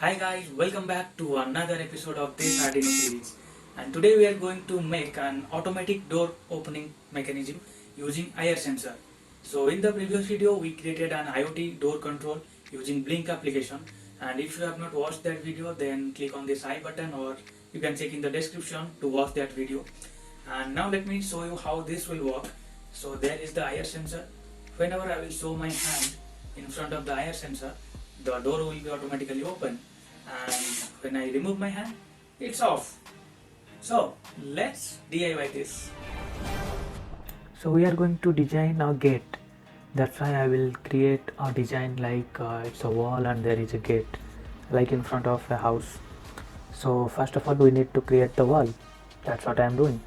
Hi guys, welcome back to another episode of this Arduino series. And today we are going to make an automatic door opening mechanism using IR sensor. So in the previous video we created an IoT door control using Blink application, and if you have not watched that video then click on this I button or you can check in the description to watch that video. And now let me show you how this will work. So there is the IR sensor. Whenever I will show my hand in front of the IR sensor, the door will be automatically open, and when I remove my hand, it's off. So let's DIY this. So we are going to design a gate. That's why I will create a design like it's a wall and there is a gate, like in front of a house. So first of all we need to create the wall. That's what I am doing.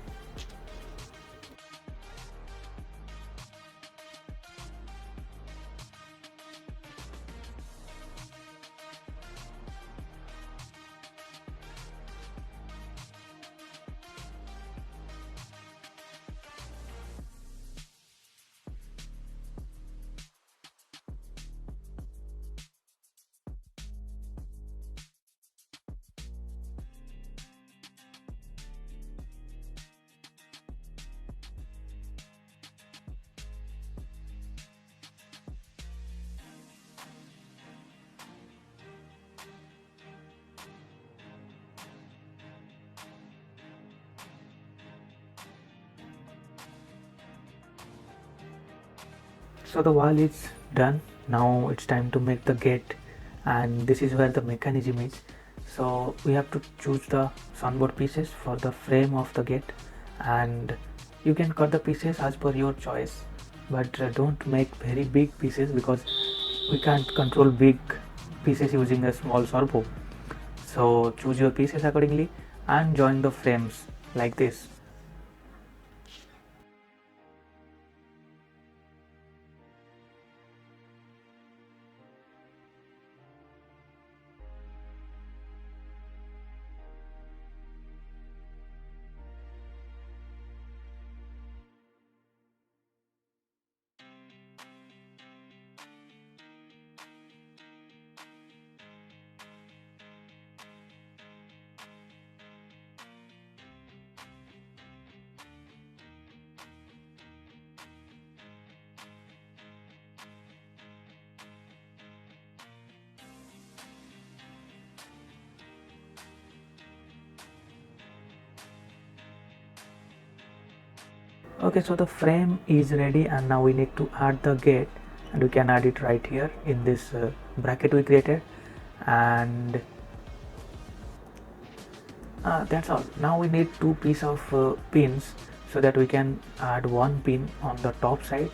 So the wall is done. Now it's time to make the gate, and this is where the mechanism is. So we have to choose the soundboard pieces for the frame of the gate, and you can cut the pieces as per your choice, but don't make very big pieces because we can't control big pieces using a small servo. So choose your pieces accordingly and join the frames like this. Okay, so the frame is ready, and now we need to add the gate, and we can add it right here in this bracket we created, and that's all. Now we need two pieces of pins so that we can add one pin on the top side.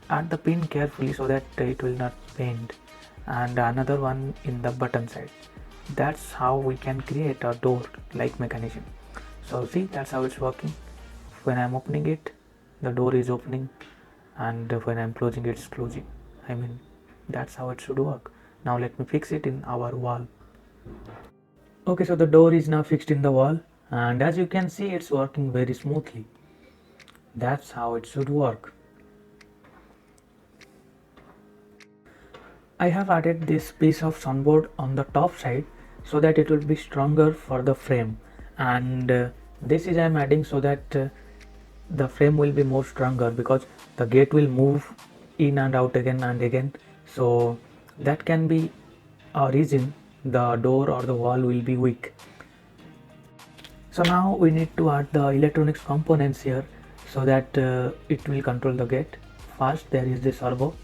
Add the pin carefully so that it will not bend, and another one in the button side. That's how we can create a door like mechanism. So see, that's how it's working. When I'm opening it, the door is opening, and when I'm closing it, it's closing. I mean, that's how it should work. Now let me fix it in our wall. Okay, so the door is now fixed in the wall, and as you can see, it's working very smoothly. That's how it should work. I have added this piece of soundboard on the top side so that it will be stronger for the frame, and this is I'm adding so that the frame will be more stronger because the gate will move in and out again and again, so that can be a reason the door or the wall will be weak. So now we need to add the electronics components here so that it will control the gate. First there is the servo,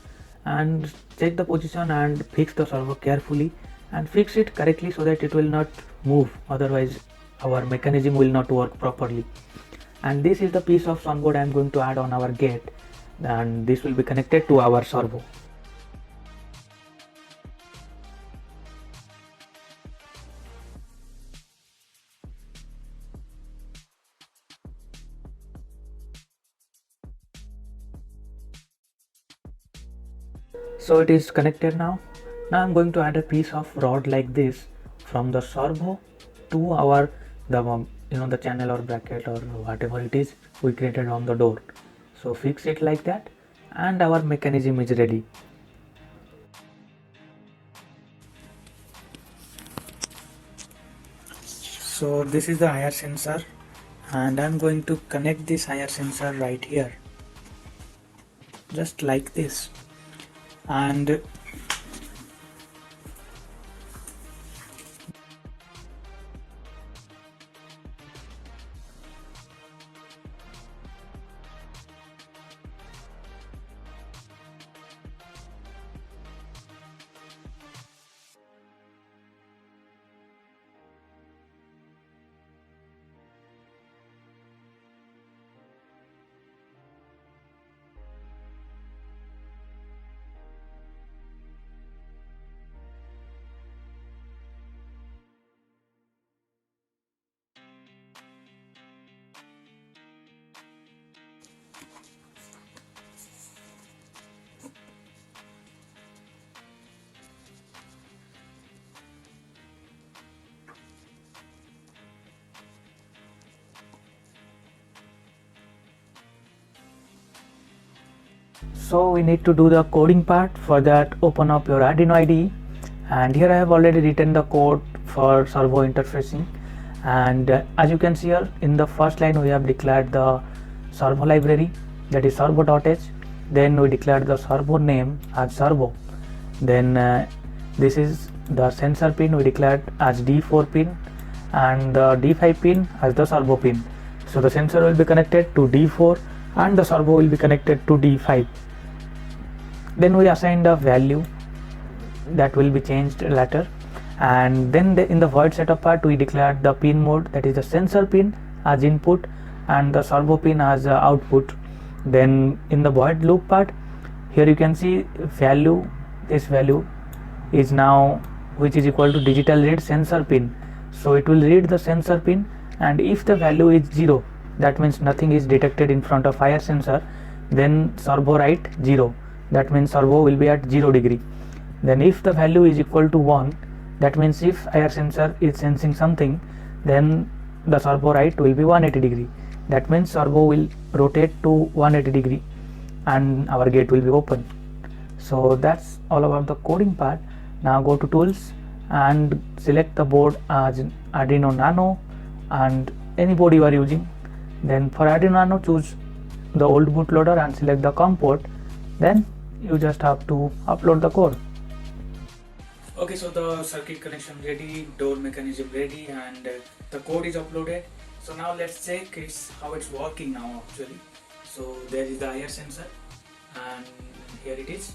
and check the position and fix the servo carefully and fix it correctly so that it will not move, otherwise our mechanism will not work properly. And this is the piece of soundboard I am going to add on our gate, and this will be connected to our servo. So it is connected now. Now I'm going to add a piece of rod like this from the servo to our the channel or bracket or whatever it is we created on the door. So fix it like that, and our mechanism is ready. So this is the IR sensor, and I'm going to connect this IR sensor right here, just like this. And so we need to do the coding part. For that, open up your Arduino IDE, and here I have already written the code for servo interfacing. And as you can see here, in the first line we have declared the servo library, that is servo.h. Then we declared the servo name as servo. Then this is the sensor pin, we declared as D4 pin, and the D5 pin as the servo pin. So the sensor will be connected to D4 and the servo will be connected to D5. Then we assigned a value that will be changed later, and then in the void setup part we declared the pin mode, that is the sensor pin as input and the servo pin as output. Then in the void loop part, here you can see value, this value is now which is equal to digital read sensor pin. So it will read the sensor pin, and if the value is 0, that means nothing is detected in front of IR sensor, then servo write 0, that means servo will be at 0 degree. Then if the value is equal to 1, that means if IR sensor is sensing something, then the servo write will be 180 degree, that means servo will rotate to 180 degree and our gate will be open. So that's all about the coding part. Now go to tools and select the board as Arduino Nano and any board you are using. Then for Arduino Nano, choose the old bootloader and select the COM port. Then you just have to upload the code. Okay, so the circuit connection ready, door mechanism ready, and the code is uploaded. So now let's check how it's working now actually. So there is the IR sensor and here it is.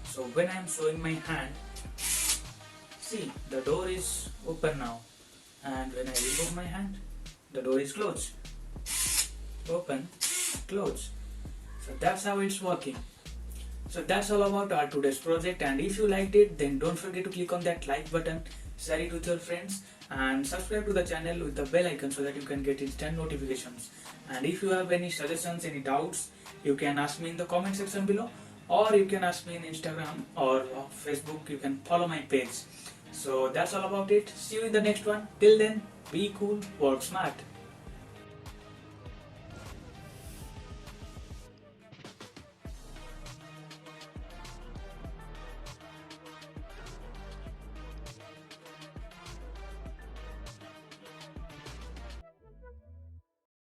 So when I am showing my hand, see the door is open now, and when I remove my hand, the door is closed. Open, close. So that's how it's working. So that's all about our today's project, and if you liked it, then don't forget to click on that like button, share it with your friends, and subscribe to the channel with the bell icon so that you can get instant notifications. And if you have any suggestions, any doubts, you can ask me in the comment section below, or you can ask me in Instagram or Facebook. You can follow my page. So that's all about it. See you in the next one. Till then, be cool, work smart.